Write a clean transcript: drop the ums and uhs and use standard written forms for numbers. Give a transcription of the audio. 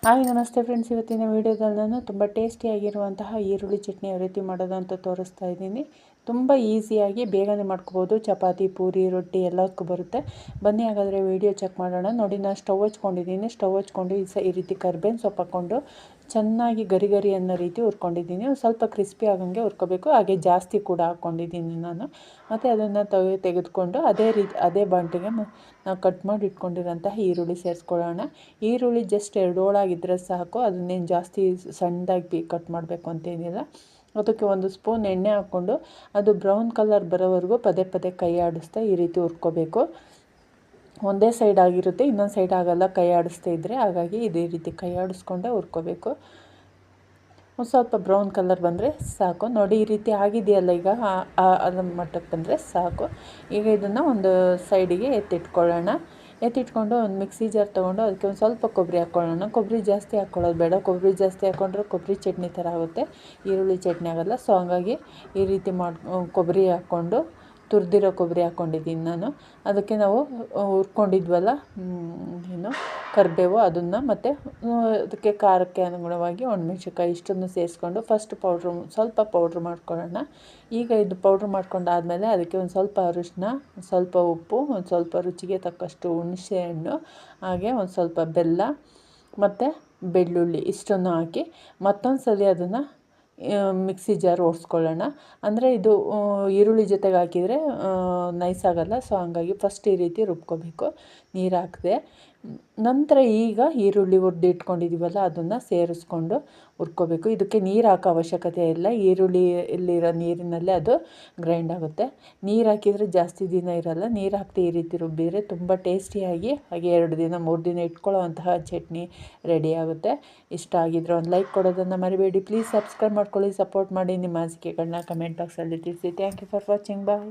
Hi ನಮಸ್ತೆ friends, ಇವತ್ತಿನ ವೀಡಿಯೋದಲ್ಲಿ ನಾನು ತುಂಬ ಟೇಸ್ಟಿಯಾಗಿರುವಂತಹ ಈರುಳ್ಳಿ ಚಟ್ನಿ ಯಾವ ರೀತಿ ಮಾಡೋದು ಅಂತ ತೋರಿಸ್ತಾ ಇದ್ದೀನಿ. ತುಂಬ ಈಸಿಯಾಗಿ ಬೇಗನೆ ಮಾಡ್ಕೋಬೋದು. ಚಪಾತಿ, ಪೂರಿ, ರೊಟ್ಟಿ ಎಲ್ಲದಕ್ಕೂ ಬರುತ್ತೆ. ಬನ್ನಿ ಹಾಗಾದರೆ ವೀಡಿಯೋ ಚೆಕ್ ಮಾಡೋಣ. ನೋಡಿ, ನಾನು ಸ್ಟವ್ ಹಚ್ಕೊಂಡಿದ್ದೀನಿ. ಸ್ಟವ್ ಹಚ್ಕೊಂಡು ಈ ರೀತಿ ಕರ್ಬೇವಿನ ಸೊಪ್ಪು ಹಾಕ್ಕೊಂಡು ಚೆನ್ನಾಗಿ ಗರಿ ಗರಿ ಅನ್ನೋ ರೀತಿ ಹುರ್ಕೊಂಡಿದ್ದೀನಿ. ಸ್ವಲ್ಪ ಕ್ರಿಸ್ಪಿ ಆಗಂಗೆ ಹುರ್ಕೋಬೇಕು. ಹಾಗೆ ಜಾಸ್ತಿ ಕೂಡ ಹಾಕ್ಕೊಂಡಿದ್ದೀನಿ ನಾನು. ಮತ್ತು ಅದನ್ನು ತೆಗೆದುಕೊಂಡು ಅದೇ ಬಾಂಟಿಗೆ ನಾವು ಕಟ್ ಮಾಡಿ ಇಟ್ಕೊಂಡಿರೋಂತಹ ಈರುಳ್ಳಿ ಸೇರಿಸ್ಕೊಳ್ಳೋಣ. ಈರುಳ್ಳಿ ಜಸ್ಟ್ 2 ಹೋಳಾಗಿದ್ದರೆ ಸಾಕು. ಅದನ್ನೇನು ಜಾಸ್ತಿ ಸಣ್ಣದಾಗಿ ಕಟ್ ಮಾಡಬೇಕು ಅಂತೇನಿಲ್ಲ. ಅದಕ್ಕೆ 1 ಸ್ಪೂನ್ ಎಣ್ಣೆ ಹಾಕ್ಕೊಂಡು ಅದು ಬ್ರೌನ್ ಕಲರ್ ಬರೋವರೆಗೂ ಪದೇ ಪದೇ ಕೈ ಆಡಿಸ್ತಾ ಈ ರೀತಿ ಹುರ್ಕೋಬೇಕು. ಒಂದೇ ಸೈಡ್ ಆಗಿರುತ್ತೆ, ಇನ್ನೊಂದು ಸೈಡ್ ಆಗಲ್ಲ ಕೈ ಆಡಿಸ್ತಾ ಇದ್ದರೆ. ಹಾಗಾಗಿ ಇದೇ ರೀತಿ ಕೈ ಆಡಿಸ್ಕೊಂಡೇ ಹುರ್ಕೋಬೇಕು. ಒಂದು ಸ್ವಲ್ಪ ಬ್ರೌನ್ ಕಲರ್ ಬಂದರೆ ಸಾಕು. ನೋಡಿ, ಈ ರೀತಿ ಆಗಿದೆಯಲ್ಲ, ಈಗ ಅದರ ಮಟ್ಟಕ್ಕೆ ಬಂದರೆ ಸಾಕು. ಈಗ ಇದನ್ನು ಒಂದು ಸೈಡಿಗೆ ಎತ್ತಿಟ್ಕೊಳ್ಳೋಣ. ಎತ್ತಿಟ್ಕೊಂಡು ಒಂದು ಮಿಕ್ಸಿ ಜಾರ್ ತೊಗೊಂಡು ಅದಕ್ಕೆ ಒಂದು ಸ್ವಲ್ಪ ಕೊಬ್ಬರಿ ಹಾಕ್ಕೊಳ್ಳೋಣ. ಕೊಬ್ಬರಿ ಜಾಸ್ತಿ ಹಾಕ್ಕೊಳ್ಳೋದು ಬೇಡ. ಕೊಬ್ಬರಿ ಜಾಸ್ತಿ ಹಾಕ್ಕೊಂಡ್ರೆ ಕೊಬ್ಬರಿ ಚಟ್ನಿ ಥರ ಆಗುತ್ತೆ, ಈರುಳ್ಳಿ ಚಟ್ನಿ ಆಗೋಲ್ಲ. ಸೊ ಹಂಗಾಗಿ ಈ ರೀತಿ ಕೊಬ್ಬರಿ ಹಾಕ್ಕೊಂಡು ತುರಿದಿರೋ ಕೊಬ್ಬರಿ ಹಾಕ್ಕೊಂಡಿದ್ದೀನಿ ನಾನು. ಅದಕ್ಕೆ ನಾವು ಹುರ್ಕೊಂಡಿದ್ವಲ್ಲ ಕರಿಬೇವು, ಅದನ್ನು ಮತ್ತು ಅದಕ್ಕೆ ಖಾರಕ್ಕೆ ಅನುಗುಣವಾಗಿ ಒಣಮೆಣ್ಸಿನ್ಕಾಯಿ ಇಷ್ಟನ್ನು ಸೇರಿಸ್ಕೊಂಡು ಫಸ್ಟ್ ಸ್ವಲ್ಪ ಪೌಡ್ರ್ ಮಾಡ್ಕೊಳ್ಳೋಣ. ಈಗ ಇದು ಪೌಡ್ರ್ ಮಾಡ್ಕೊಂಡಾದಮೇಲೆ ಅದಕ್ಕೆ ಒಂದು ಸ್ವಲ್ಪ ಅರಿಶಿನ, ಸ್ವಲ್ಪ ಉಪ್ಪು, ಒಂದು ಸ್ವಲ್ಪ ರುಚಿಗೆ ತಕ್ಕಷ್ಟು ಹುಣಸೆ ಹಣ್ಣು, ಹಾಗೆ ಒಂದು ಸ್ವಲ್ಪ ಬೆಲ್ಲ ಮತ್ತು ಬೆಳ್ಳುಳ್ಳಿ ಇಷ್ಟನ್ನು ಹಾಕಿ ಮತ್ತೊಂದು ಸಲ ಅದನ್ನು ಮಿಕ್ಸಿ ಜಾರ್ ಓಡಿಸ್ಕೊಳ್ಳೋಣ. ಅಂದರೆ ಇದು ಈರುಳ್ಳಿ ಜೊತೆಗೆ ಹಾಕಿದರೆ ನೈಸ್ ಆಗೋಲ್ಲ. ಸೊ ಹಂಗಾಗಿ ಫಸ್ಟ್ ಈ ರೀತಿ ರುಬ್ಕೋಬೇಕು ನೀರು ಹಾಕದೆ. ನಂತರ ಈಗ ಈರುಳ್ಳಿ ಹುರಿದಿಟ್ಕೊಂಡಿದ್ದೀವಲ್ಲ ಅದನ್ನು ಸೇರಿಸ್ಕೊಂಡು ಹುರ್ಕೋಬೇಕು. ಇದಕ್ಕೆ ನೀರು ಹಾಕೋ ಅವಶ್ಯಕತೆ ಇಲ್ಲ. ಈರುಳ್ಳಿಯಲ್ಲಿರೋ ನೀರಿನಲ್ಲೇ ಅದು ಗ್ರೈಂಡ್ ಆಗುತ್ತೆ. ನೀರು ಹಾಕಿದರೆ ಜಾಸ್ತಿ ದಿನ ಇರೋಲ್ಲ. ನೀರು ಹಾಕದೆ ಈ ರೀತಿ ರುಬ್ಬಿದರೆ ತುಂಬ ಟೇಸ್ಟಿಯಾಗಿ ಹಾಗೆ 2 ದಿನ 3 ದಿನ ಇಟ್ಕೊಳ್ಳೋವಂತಹ ಚಟ್ನಿ ರೆಡಿ ಆಗುತ್ತೆ. ಇಷ್ಟ ಆಗಿದ್ರೆ ಒಂದು ಲೈಕ್ ಕೊಡೋದನ್ನು ಮರಿಬೇಡಿ. ಪ್ಲೀಸ್ ಸಬ್ಸ್ಕ್ರೈಬ್ ಮಾಡ್ಕೊಳ್ಳಿ, ಸಪೋರ್ಟ್ ಮಾಡಿ. ನಿಮ್ಮ ಅನಿಸಿಕೆಗಳನ್ನ ಕಮೆಂಟ್ ಬಾಕ್ಸಲ್ಲಿ ತಿಳಿಸಿ. Thank you for watching. Bye.